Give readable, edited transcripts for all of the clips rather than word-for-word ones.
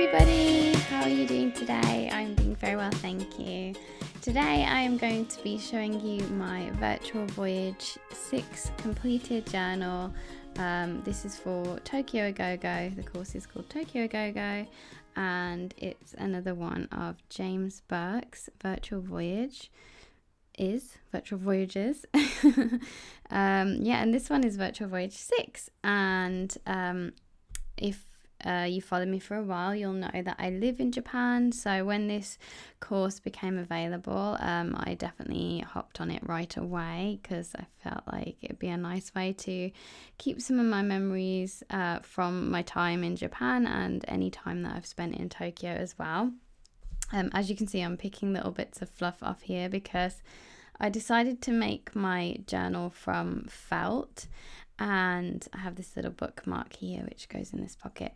everybody, how are you doing today? I'm doing very well, thank you. Today I am going to be showing you my Virtual Voyage 6 completed journal. This is for Tokyo Go-Go. The course is called Tokyo Go-Go, and it's another one of James Burkes Virtual Voyages. And this one is Virtual Voyage 6, and if you follow me for a while, you'll know that I live in Japan. So when this course became available, I definitely hopped on it right away because I felt like it'd be a nice way to keep some of my memories from my time in Japan and any time that I've spent in Tokyo as well. As you can see, I'm picking little bits of fluff off here because I decided to make my journal from felt, and I have this little bookmark here which goes in this pocket.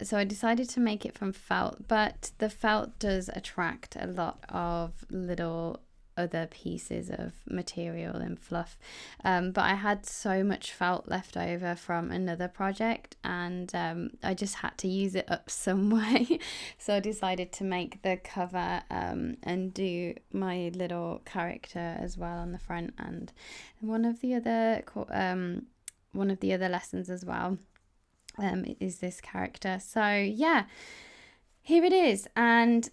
So I decided to make it from felt, but the felt does attract a lot of little other pieces of material and fluff. But I had so much felt left over from another project, and I just had to use it up some way. So I decided to make the cover and do my little character as well on the front, and one of the other lessons as well is this character. So yeah, here it is. And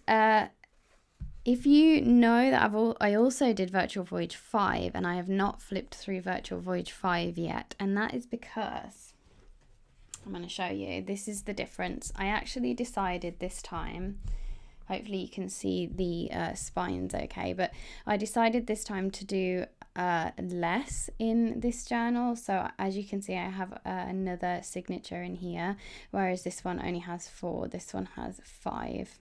if you know that I also did Virtual Voyage 5, and I have not flipped through Virtual Voyage 5 yet, and that is because I'm going to show you. This is the difference. I actually decided this time, hopefully you can see the spines okay, but I decided this time to do less in this journal. So as you can see, I have another signature in here, whereas this one only has 4. This one has 5.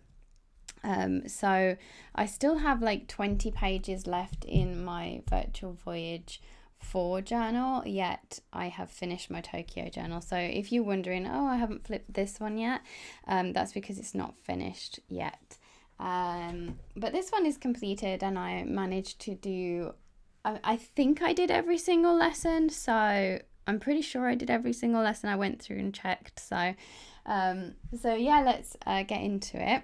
So I still have like 20 pages left in my Virtual Voyage 4 journal, yet I have finished my Tokyo journal. So if you're wondering, oh, I haven't flipped this one yet, that's because it's not finished yet. But this one is completed, and I managed to do, I think I did every single lesson. So I'm pretty sure I did every single lesson. I went through and checked. So yeah, let's get into it.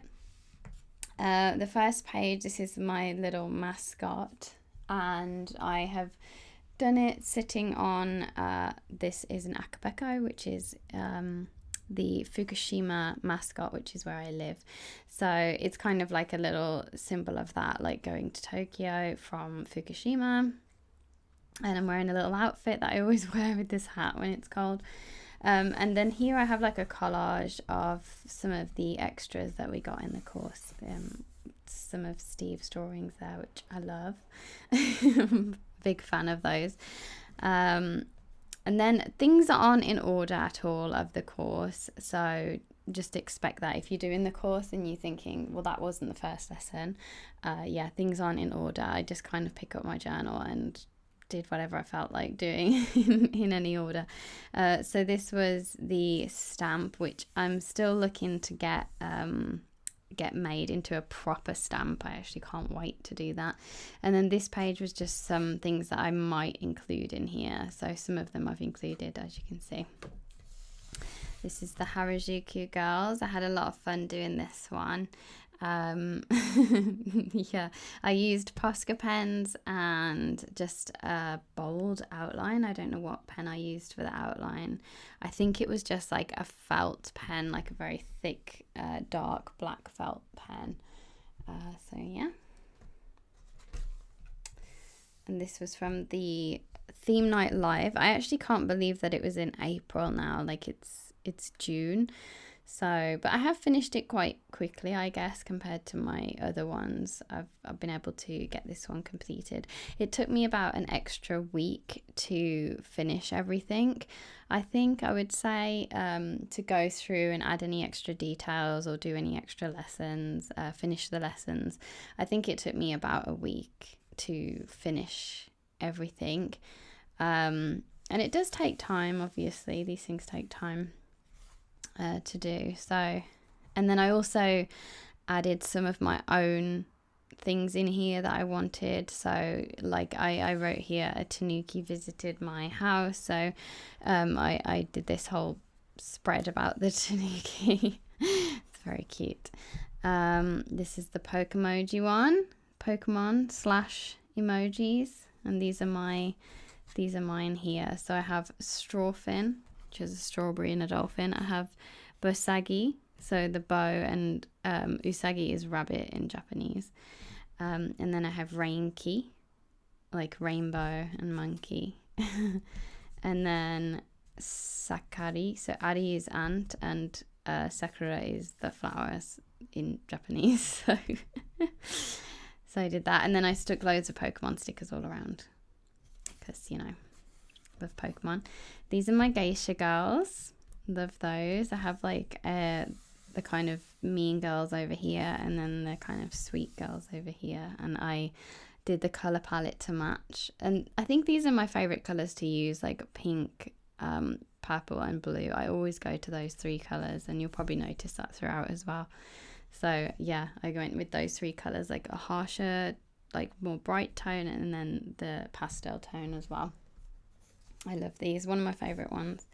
The first page, this is my little mascot, and I have done it sitting on, this is an akabeko, which is the Fukushima mascot, which is where I live. So it's kind of like a little symbol of that, like going to Tokyo from Fukushima. And I'm wearing a little outfit that I always wear with this hat when it's cold. And then here I have like a collage of some of the extras that we got in the course. Some of Steve's drawings there, which I love. Big fan of those. And then things aren't in order at all of the course. So just expect that if you're doing the course and you're thinking, well, that wasn't the first lesson. Yeah, things aren't in order. I just kind of pick up my journal and did whatever I felt like doing in any order. So this was the stamp, which I'm still looking to get made into a proper stamp. I actually can't wait to do that. And then this page was just some things that I might include in here. So some of them I've included, as you can see. This is the Harajuku Girls. I had a lot of fun doing this one. Yeah, I used Posca pens and just a bold outline. I don't know what pen I used for the outline. I think it was just like a felt pen, like a very thick, dark black felt pen. So yeah. And this was from the theme night live. I actually can't believe that it was in April now. Like it's June. So, but I have finished it quite quickly, I guess, compared to my other ones. I've been able to get this one completed. It took me about an extra week to finish everything. I think I would say to go through and add any extra details or do any extra lessons, finish the lessons. I think it took me about a week to finish everything. And it does take time, obviously. These things take time to do. So, and then I also added some of my own things in here that I wanted. So like I wrote here, a tanuki visited my house. So I did this whole spread about the tanuki. It's very cute. This is the Pokemoji one, Pokemon / emojis, and these are mine here. So I have Strawfin, which is a strawberry and a dolphin. I have Bosagi, so the bow, and Usagi is rabbit in Japanese. And then I have Rainki, like rainbow and monkey. And then Sakari, so Ari is ant, and Sakura is the flowers in Japanese. So I did that, and then I stuck loads of Pokemon stickers all around because, you know, love Pokemon. These are my geisha girls. Love those. I have like the kind of mean girls over here, and then the kind of sweet girls over here, and I did the color palette to match. And I think these are my favorite colors to use, like pink, purple and blue. I always go to those 3 colors, and you'll probably notice that throughout as well. So yeah, I went with those 3 colors, like a harsher, like more bright tone, and then the pastel tone as well. I love these, one of my favorite ones.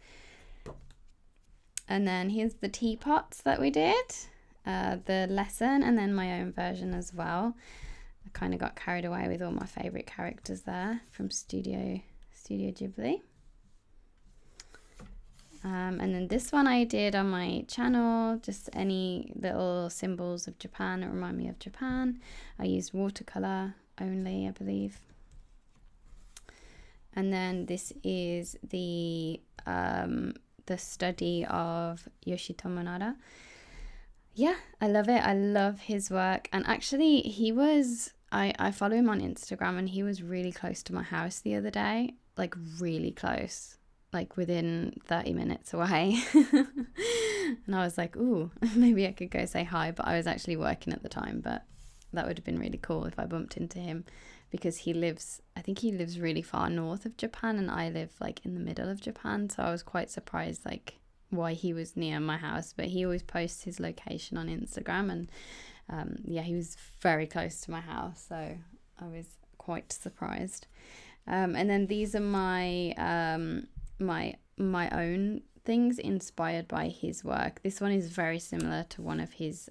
And then here's the teapots that we did, the lesson, and then my own version as well. I kind of got carried away with all my favorite characters there from Studio Ghibli. And then this one I did on my channel, just any little symbols of Japan that remind me of Japan. I used watercolor only, I believe. And then this is the study of Yoshitomonada. Yeah, I love it. I love his work. And actually, I follow him on Instagram, and he was really close to my house the other day, like really close, like within 30 minutes away. And I was like, ooh, maybe I could go say hi, but I was actually working at the time. But that would have been really cool if I bumped into him, because I think he lives really far north of Japan, and I live like in the middle of Japan. So I was quite surprised like why he was near my house, but he always posts his location on Instagram, and yeah, he was very close to my house, so I was quite surprised. And then these are my my own things inspired by his work. This one is very similar to one of his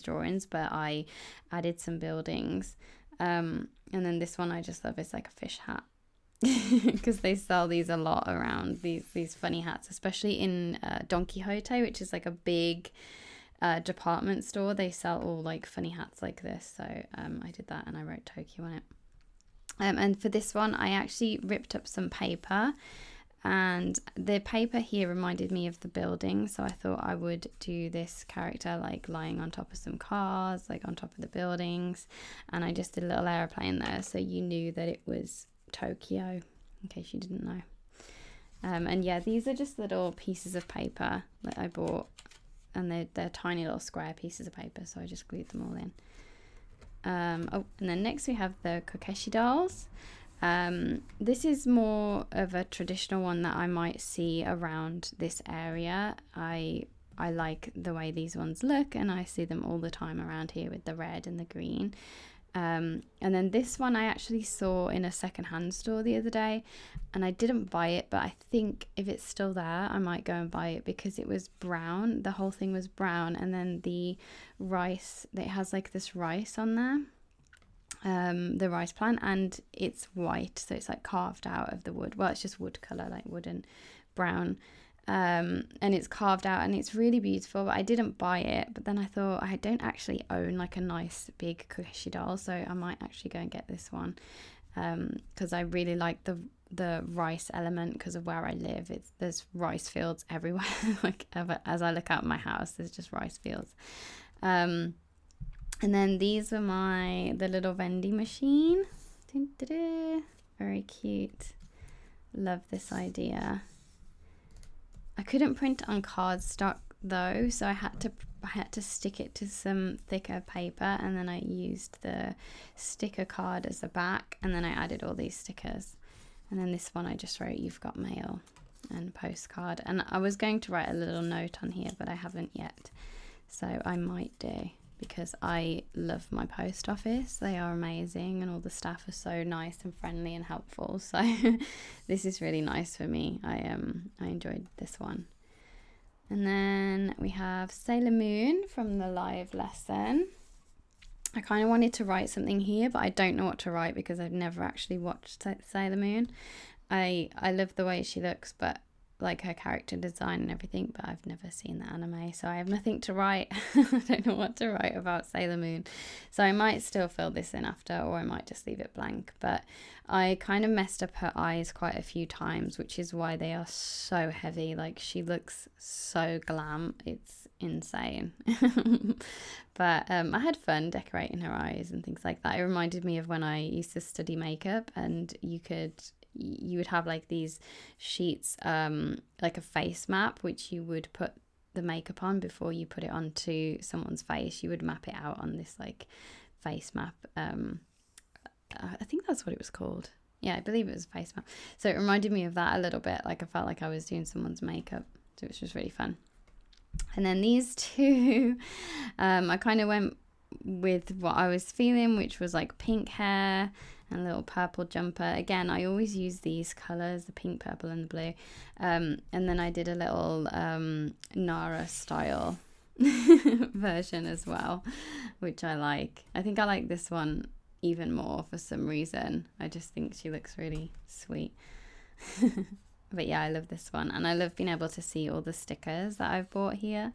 drawings, but I added some buildings. And then this one I just love. It's like a fish hat, because they sell these a lot around, these funny hats, especially in Don Quixote, which is like a big department store. They sell all like funny hats like this. So I did that, and I wrote Tokyo on it. And for this one I actually ripped up some paper, and the paper here reminded me of the building, so I thought I would do this character like lying on top of some cars, like on top of the buildings, and I just did a little airplane there, so you knew that it was Tokyo, in case you didn't know. And yeah, these are just little pieces of paper that I bought, and they're tiny little square pieces of paper, so I just glued them all in. And then next we have the Kokeshi Dolls. This is more of a traditional one that I might see around this area. I like the way these ones look, and I see them all the time around here with the red and the green. And then this one I actually saw in a secondhand store the other day, and I didn't buy it, but I think if it's still there I might go and buy it, because it was brown. The whole thing was brown, and then the rice, it has like this rice on there, the rice plant, and it's white, so it's like carved out of the wood. Well, it's just wood color, like wood and brown. And it's carved out, and it's really beautiful, but I didn't buy it. But then I thought, I don't actually own like a nice big Kokeshi doll, so I might actually go and get this one, because I really like the rice element because of where I live. There's rice fields everywhere. Like as I look out my house, there's just rice fields. And then these are the little vending machine. Very cute. Love this idea. I couldn't print on cardstock though, so I had to stick it to some thicker paper, and then I used the sticker card as the back, and then I added all these stickers. And then this one I just wrote "You've got mail" and postcard, and I was going to write a little note on here, but I haven't yet, so I might do, because I love my post office. They are amazing, and all the staff are so nice and friendly and helpful, so this is really nice for me. I enjoyed this one. And then we have Sailor Moon from the live lesson. I kind of wanted to write something here, but I don't know what to write because I've never actually watched Sailor Moon. I love the way she looks, but like her character design and everything, but I've never seen the anime, so I have nothing to write. I don't know what to write about Sailor Moon, so I might still fill this in after, or I might just leave it blank. But I kind of messed up her eyes quite a few times, which is why they are so heavy. Like, she looks so glam, it's insane. But I had fun decorating her eyes and things like that. It reminded me of when I used to study makeup, and you would have like these sheets, like a face map, which you would put the makeup on before you put it onto someone's face. You would map it out on this like face map. I think that's what it was called. Yeah, I believe it was a face map. So it reminded me of that a little bit. Like, I felt like I was doing someone's makeup, so it was just really fun. And then these two, I kind of went with what I was feeling, which was like pink hair and a little purple jumper. Again, I always use these colours, the pink, purple and the blue. And then I did a little Nara style version as well, which I like. I think I like this one even more for some reason. I just think she looks really sweet. But yeah, I love this one, and I love being able to see all the stickers that I've bought here,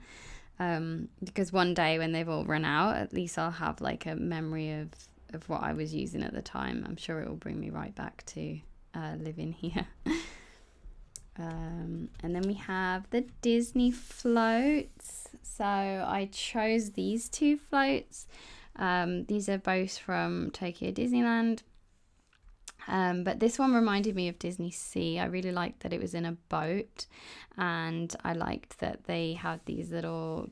because one day when they've all run out, at least I'll have like a memory of what I was using at the time. I'm sure it will bring me right back to living here. And then we have the Disney floats. So I chose these two floats. These are both from Tokyo Disneyland. But this one reminded me of Disney Sea. I really liked that it was in a boat, and I liked that they had these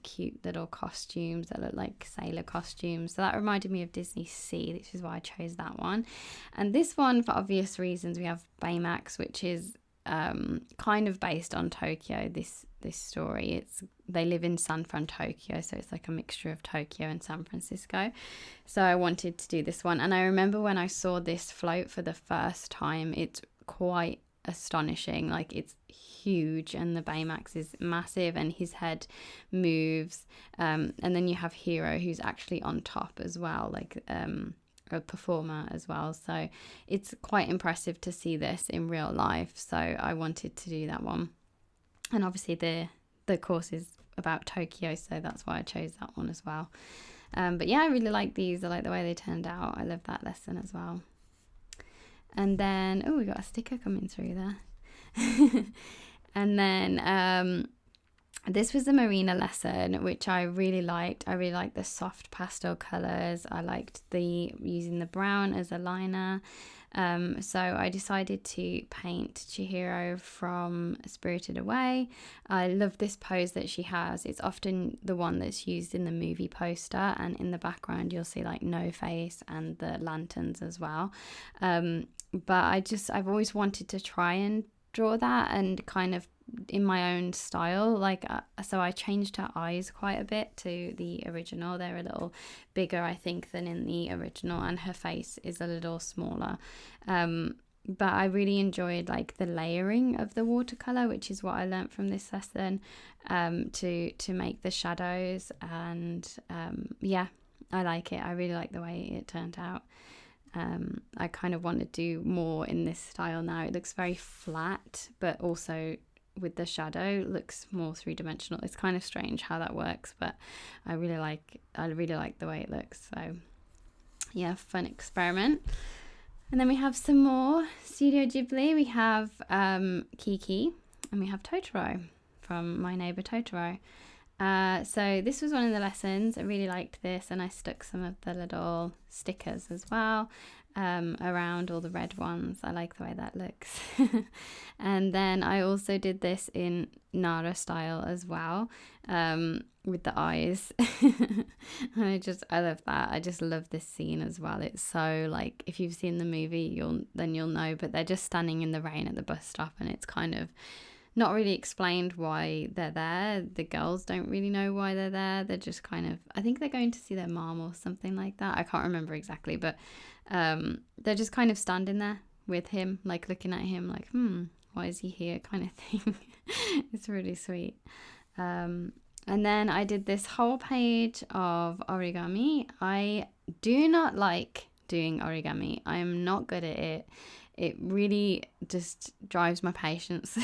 cute little costumes that look like sailor costumes. So that reminded me of Disney Sea, which is why I chose that one. And this one, for obvious reasons, we have Baymax, which is kind of based on Tokyo. This story, they live in San Fran, Tokyo, so it's like a mixture of Tokyo and San Francisco. So I wanted to do this one, and I remember when I saw this float for the first time, it's quite astonishing. Like, it's huge, and the Baymax is massive, and his head moves, and then you have Chihiro, who's actually on top as well, like a performer as well. So it's quite impressive to see this in real life, so I wanted to do that one. And obviously the course is about Tokyo, so that's why I chose that one as well. But yeah, I really like these. I like the way they turned out. I love that lesson as well. And then, we got a sticker coming through there. And then this was the Marina lesson, which I really liked. I really liked the soft pastel colours. I liked using the brown as a liner. So I decided to paint Chihiro from Spirited Away. I love this pose that she has. It's often the one that's used in the movie poster, and in the background you'll see like No Face and the lanterns as well. But I've always wanted to try and draw that, and kind of in my own style. Like, so I changed her eyes quite a bit to the original. They're a little bigger, I think, than in the original, and her face is a little smaller. But I really enjoyed like the layering of the watercolor, which is what I learnt from this lesson, to make the shadows. And yeah, I like it. I really like the way it turned out. I kind of want to do more in this style now. It looks very flat, but also with the shadow looks more three-dimensional. It's kind of strange how that works, but I really like the way it looks. So yeah, fun experiment. And then we have some more Studio Ghibli. We have Kiki, and we have Totoro from My Neighbor Totoro. So this was one of the lessons. I really liked this, and I stuck some of the little stickers as well around all the red ones. I like the way that looks. And then I also did this in Nara style as well, with the eyes. I love that. I just love this scene as well. It's so, like, if you've seen the movie, you'll know, but they're just standing in the rain at the bus stop, and it's kind of not really explained why they're there. The girls don't really know why they're there. They're just kind of, I think they're going to see their mom or something like that. I can't remember exactly, but they're just kind of standing there with him, like looking at him like, why is he here, kind of thing. It's really sweet. And then I did this whole page of origami. I do not like doing origami. I am not good at it. It really just drives my patience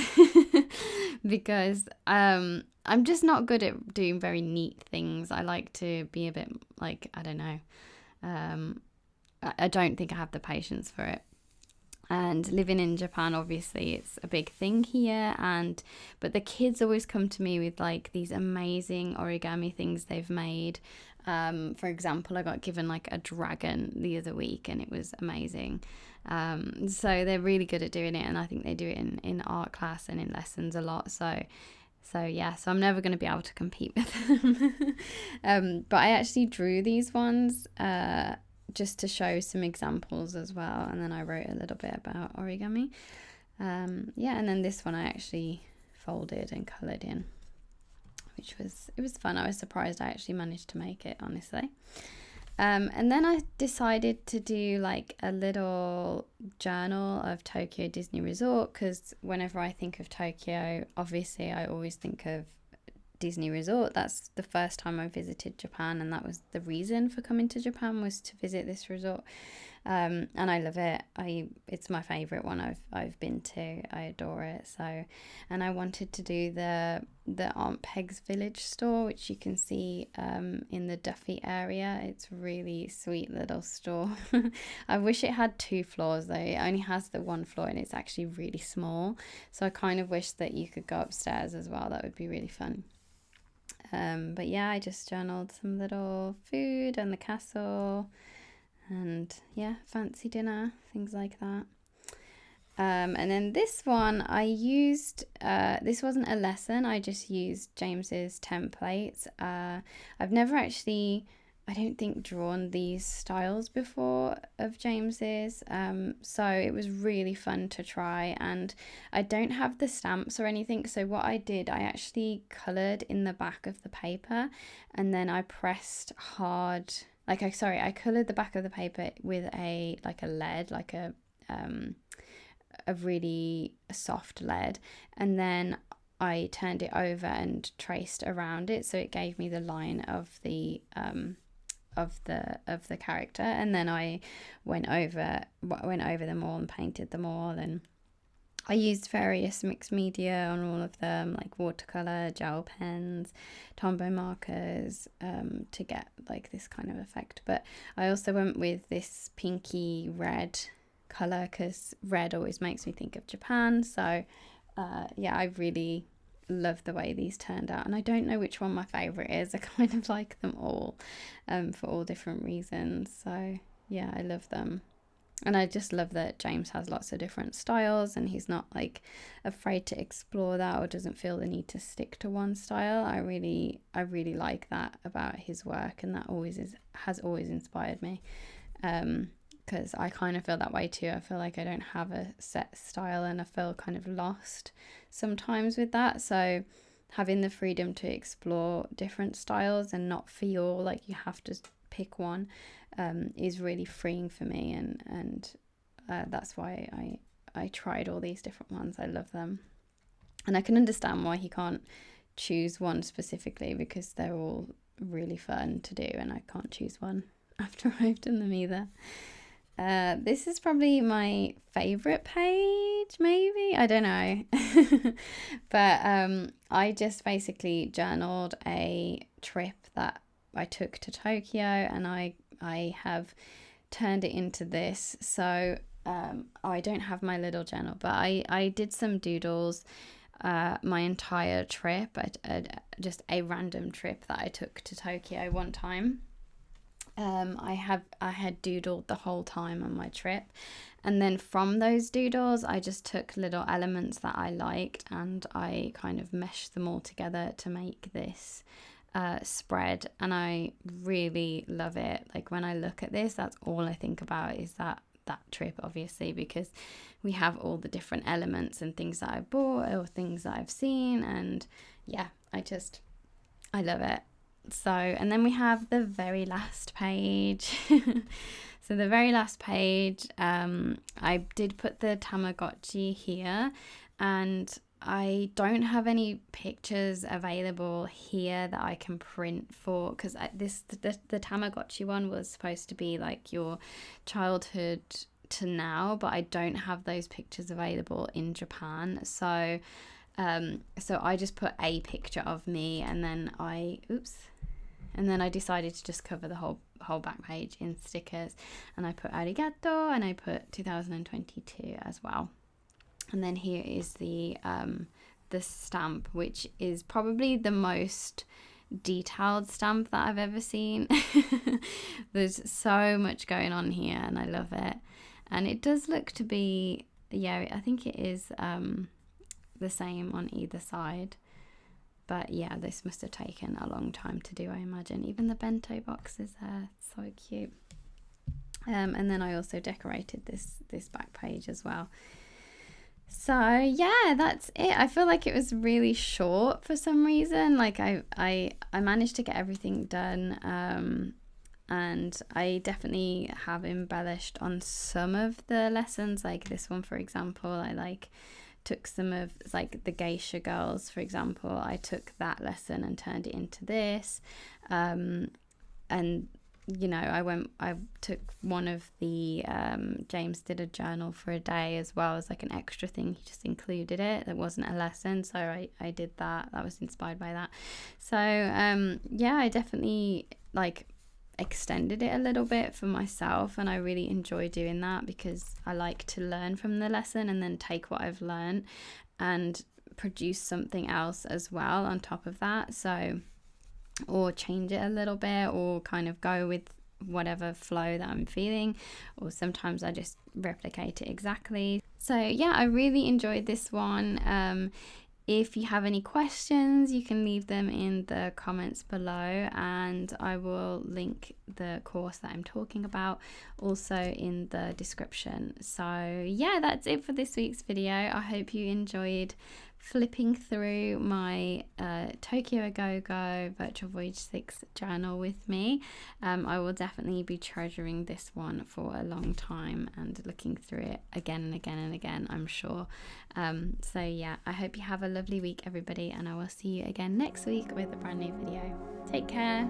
because I'm just not good at doing very neat things. I like to be a bit like, I don't know. I don't think I have the patience for it. And living in Japan, obviously it's a big thing here, but the kids always come to me with like these amazing origami things they've made. For example, I got given like a dragon the other week and it was amazing. So they're really good at doing it, and I think they do it in art class and in lessons a lot. So I'm never going to be able to compete with them. But I actually drew these ones just to show some examples as well, and then I wrote a little bit about origami. And then this one I actually folded and coloured in, which was fun. I was surprised I actually managed to make it, honestly. And then I decided to do like a little journal of Tokyo Disney Resort, because whenever I think of Tokyo, obviously I always think of Disney Resort. That's the first time I visited Japan, and that was the reason for coming to Japan, was to visit this resort. And I love it. It's my favorite one I've been to. I adore it. So, and I wanted to do the Aunt Peg's Village store, which you can see in the Duffy area. It's a really sweet little store. I wish it had 2 floors though. It only has the 1 floor and it's actually really small. So I kind of wish that you could go upstairs as well. That would be really fun. But yeah, I just journaled some little food and the castle, and yeah, fancy dinner, things like that. And then this one I used, this wasn't a lesson, I just used James's templates. I've never actually, I don't think, drawn these styles before of James's, so it was really fun to try. And I don't have the stamps or anything, so what I did, I actually coloured in the back of the paper, and then I pressed hard, I coloured the back of the paper with a lead, like a really soft lead, and then I turned it over and traced around it, so it gave me the line of the character, and then I went over them all and painted them all, and I used various mixed media on all of them, like watercolor, gel pens, Tombow markers, to get like this kind of effect. But I also went with this pinky red color because red always makes me think of Japan. So I really love the way these turned out, and I don't know which one my favorite is. I kind of like them all, for all different reasons. So yeah, I love them. And I just love that James has lots of different styles, and he's not like afraid to explore that, or doesn't feel the need to stick to one style. I really like that about his work, and that has always inspired me, because I kind of feel that way too. I feel like I don't have a set style, and I feel kind of lost sometimes with that. So having the freedom to explore different styles and not feel like you have to pick one is really freeing for me, and that's why I tried all these different ones. I love them, and I can understand why he can't choose one specifically, because they're all really fun to do, and I can't choose one after I've done them either. This is probably my favorite page, maybe, I don't know. But I just basically journaled a trip that I took to Tokyo, and I have turned it into this. So I don't have my little journal, but I did some doodles my entire trip, just a random trip that I took to Tokyo one time. I had doodled the whole time on my trip, and then from those doodles I just took little elements that I liked, and I kind of meshed them all together to make this spread, and I really love it. Like when I look at this, that's all I think about is that trip, obviously, because we have all the different elements and things that I bought or things that I've seen, and yeah, I love it. So, and then we have the very last page. So the very last page, I did put the Tamagotchi here, and I don't have any pictures available here that I can print for, because the Tamagotchi one was supposed to be like your childhood to now, but I don't have those pictures available in Japan. So I just put a picture of me, and then I decided to just cover the whole back page in stickers, and I put arigato and I put 2022 as well. And then here is the stamp, which is probably the most detailed stamp that I've ever seen. There's so much going on here and I love it. And it does look to be, yeah, I think it is the same on either side. But yeah, this must have taken a long time to do, I imagine. Even the bento box is there, so cute. And then I also decorated this back page as well. So yeah, that's it. I feel like it was really short for some reason. Like I managed to get everything done, and I definitely have embellished on some of the lessons. Like this one, for example, I took some of like the Geisha Girls, for example. I took that lesson and turned it into this, and you know, I took one of the James did a journal for a day as well as like an extra thing. He just included it. There wasn't a lesson, so I did that. That was inspired by that. So yeah, I definitely like extended it a little bit for myself, and I really enjoy doing that because I like to learn from the lesson and then take what I've learned and produce something else as well on top of that. So, or change it a little bit, or kind of go with whatever flow that I'm feeling, or sometimes I just replicate it exactly. So yeah, I really enjoyed this one. If you have any questions, you can leave them in the comments below, and I will link the course that I'm talking about also in the description. So yeah, that's it for this week's video. I hope you enjoyed flipping through my Tokyo Go Virtual Voyage 6 journal with me. I will definitely be treasuring this one for a long time and looking through it again and again and again, I'm sure. So yeah, I hope you have a lovely week, everybody, and I will see you again next week with a brand new video. Take care.